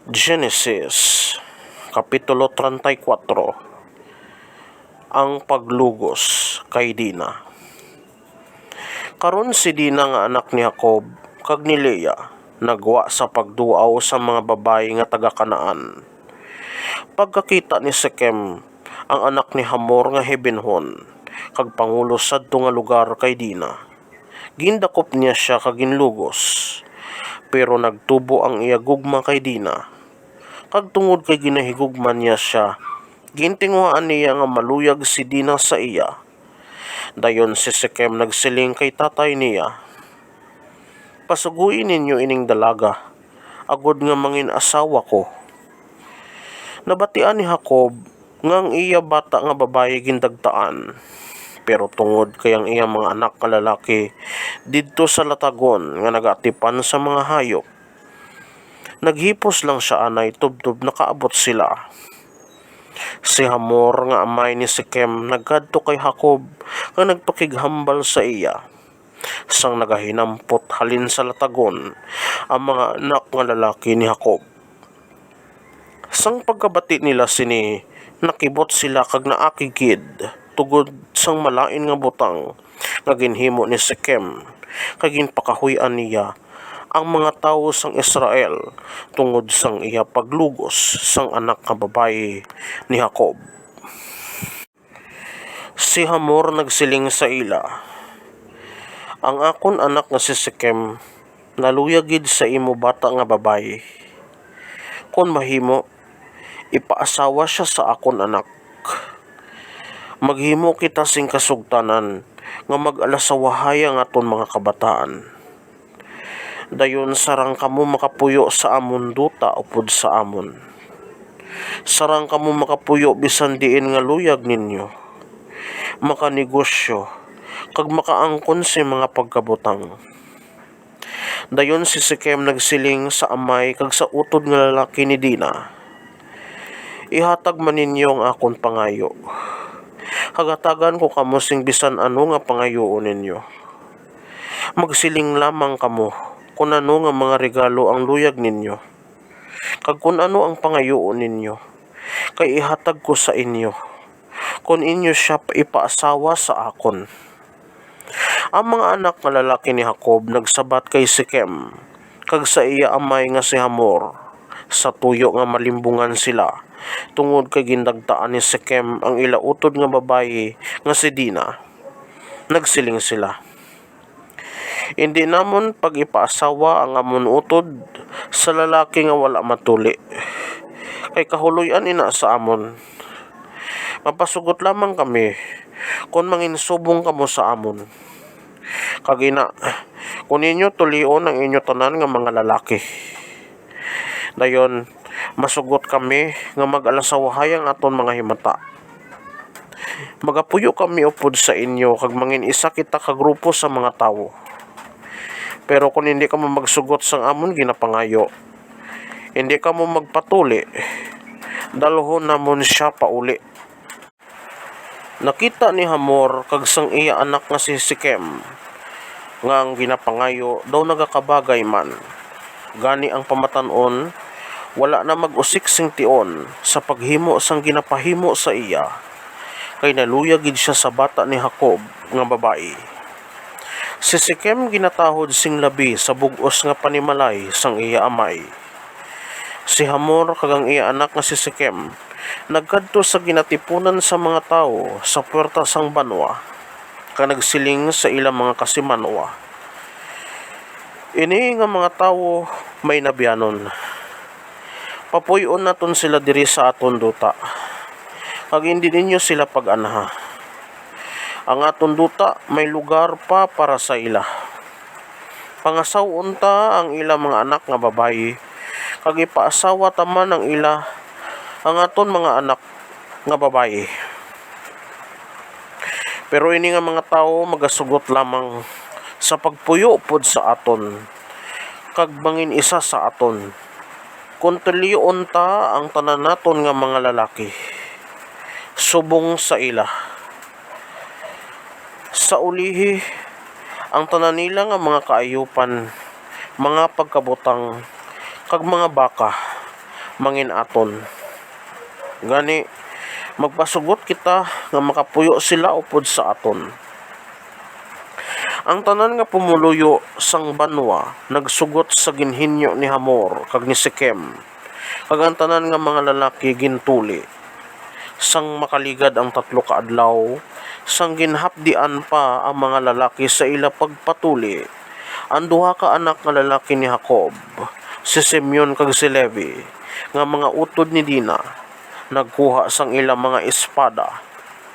Genesis, Kapitulo 34. Ang paglugos kay Dina. Karon si Dina nga anak ni Jacob kag ni Leah nagwa sa pagduaw sa mga babayi nga taga Kanaan. Pagkakita ni Sekem, ang anak ni Hamor nga Hebenhon, kag pangulo sadto nga lugar kay Dina, gindakop niya siya kag ginlugos. Pero nagtubo ang iya gugma kay Dina. Kag tungod kay ginahigugman niya siya, gintinguhaan niya nga maluyag si Dina sa iya. Dayon si Sekem nagsiling kay tatay niya, "Pasuguin ninyo ining dalaga, agod nga mangin asawa ko." Nabatian ni Jacob nga ang iya bata nga babaye gindagtaan, pero tungod kay ang iya mga anak nga lalaki didto sa latagon nga nagatipan sa mga hayop, naghipos lang siya anay tubtob nakaabot sila. Si Hamor nga amay ni Sekem nagkadto kay Jacob nga nagpakighambal sa iya. Sang nagahinampot halin sa latagon ang mga anak nga lalaki ni Jacob. Sang pagkabati nila sini, nakibot sila kag naakigid tugod sang malain nga butang nga ginhimo ni Sekem kag ginpakahuy-an niya ang mga tawo sang Israel tungod sang iya paglugos sang anak nga babaye ni Jacob. Si Hamor nagsiling sa ila, "Ang akon anak nga si Sekem naluyagid sa imo bata nga babaye. Kung mahimo, ipaasawa siya sa akon anak. Maghimo kita sing kasugtanan nga mag-alasawahaya ang aton mga kabataan. Dayon sarang kamo makapuyo sa amon duta upod sa amon. Sarang kamo makapuyo bisan diin nga luyag ninyo, makanegosyo, kag makaangkon sa mga pagkabutang." Dayon si Sekem nagsiling sa amay kag sa utod nga lalaki ni Dina, "Ihatag man ninyo ang akon pangayo. Hagatagan ko kamo sing bisan ano nga pangayoon ninyo. Magsiling lamang kamo kung ano nga mga regalo ang luyag ninyo, kag kung ano ang pangayoon ninyo, kay ihatag ko sa inyo, kung inyo siya ipaasawa sa akon." Ang mga anak nga lalaki ni Jacob nagsabat kay Sekem kag sa iya amay nga si Hamor, sa tuyo nga malimbungan sila tungod kay gindagtaan ni Sekem ang ila utod nga babaye nga si Dina. Nagsiling sila, "Hindi namon pag-ipaasawa ang amon utod sa lalaki nga wala matuli, kay kahuloy-an ina sa amon. Mapasugot lamang kami kung manginsubong kamo sa amon. Kag ina, kung inyo tulion ang inyo tanan nga mga lalaki, dayon masugot kami nga mag-alasawahay ang aton mga himata. Magapuyo kami upod sa inyo kag mangin isa kita ka grupo sa mga tawo. Pero kung hindi ka mo magsugot sang amon ginapangayo, hindi ka mo magpatuli, dalhon namon siya pauli." Nakita ni Hamor kag sang iya anak nga si Sekem nga ang ginapangayo daw nagakabagay man. Gani ang pamatan-on, wala na mag-usik sing tion sa paghimo sang ginapahimo sa iya, kay naluyagid siya sa bata ni Jacob nga babae. Si Sekem ginatahod sing labi sa bug-os nga panimalay sang iya amay. Si Hamor kag ang iya anak nga si Sekem nagkadto sa ginatipunan sa mga tawo sa puwerta sang banwa, kag nagsiling sa ilang mga kasimanwa, "Ini nga mga tawo may nabyanon. Papuyon naton sila diri sa aton duta, kag hindi ninyo sila pag-anaha. Ang aton duta may lugar pa para sa ila. Pangasawon ta ang ila mga anak nga babayi, kag ipaasawa taman ang ila ang aton mga anak nga babayi. Pero ini nga mga tawo magasugot lamang sa pagpuyo pod sa aton, kag mangin isa sa aton, kung tulion ta ang tanan naton nga mga lalaki, subong sa ila. Sa ulihi, ang tanan nila nga mga kaayupan, mga pagkabutang, kag mga baka, mangin aton. Gani magpasugot kita nga makapuyo sila upod sa aton. Ang tanan nga pumuluyo sang banwa nagsugot sa ginhinyo ni Hamor kag ni Sikem, kag ang tanan nga mga lalaki gintuli. Sang makaligad ang 3 ka adlaw, sang ginhapdian pa ang mga lalaki sa ila pagpatuli, ang 2 ka anak nga lalaki ni Jacob, si Simeon kag si Levi, nga mga utod ni Dina, nagkuha sang ilang mga espada,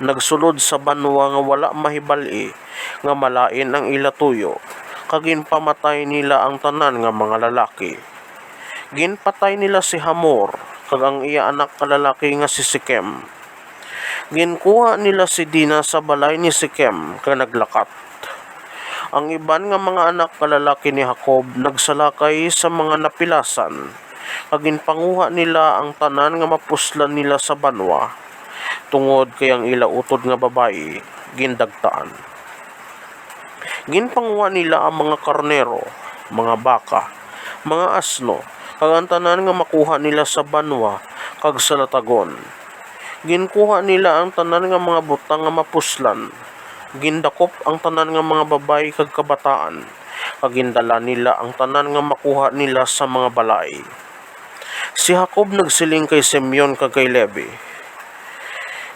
nagsulod sa banwa nga wala mahibali, nga malain ang ila tuyo, kag ginpamatay nila ang tanan nga mga lalaki. Ginpatay nila si Hamor, kag ang iya anak ka lalaki nga si Sikem. Ginkuha nila si Dina sa balay ni Sikem, kag naglakat. Ang iban nga mga anak ka lalaki ni Jacob nagsalakay sa mga napilasan, kag ginpanguha nila ang tanan nga mapuslan nila sa banwa, tungod kay ang ila utod nga babayi gindagtaan. Ginpanguha nila ang mga karnero, mga baka, mga asno, kag ang tanan nga makuha nila sa banwa kag sa latagon. Ginkuha nila ang tanan nga mga butang nga mapuslan, gindakop ang tanan nga mga babay kag kabataan, kag gindala nila ang tanan nga makuha nila sa mga balay. Si Jacob nagsiling kay Simeon kag kay Levi,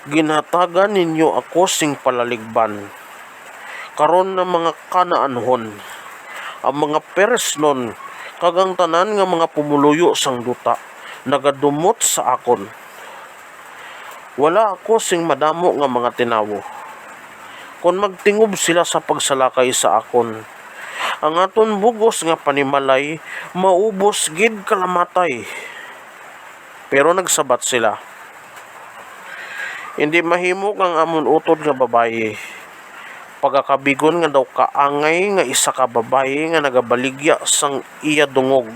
ginhatagan ninyo ako sing palaligban, karon na mga Kanaanhon, ang mga Peresnon, kag ang tanan nga mga pumuluyo sang duta, nagadumot sa akon. Wala ako sing madamo nga mga tinawo. Kung magtingob sila sa pagsalakay sa akon, ang aton bugos nga panimalay, maubos gid kalamatay. Pero nagsabat sila, hindi mahimo ang amon utod nga babayi. Pagakabigon nga daw kaangay nga isa ka babayi nga nagabaligya sang iya dungog.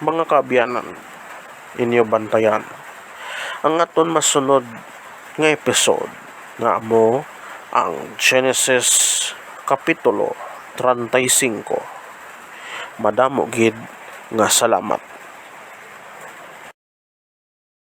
Mga kaabyanan, inyo bantayan ang aton masunod nga episode nga amo ang Genesis Kapitulo 35. Madamo gid nga salamat.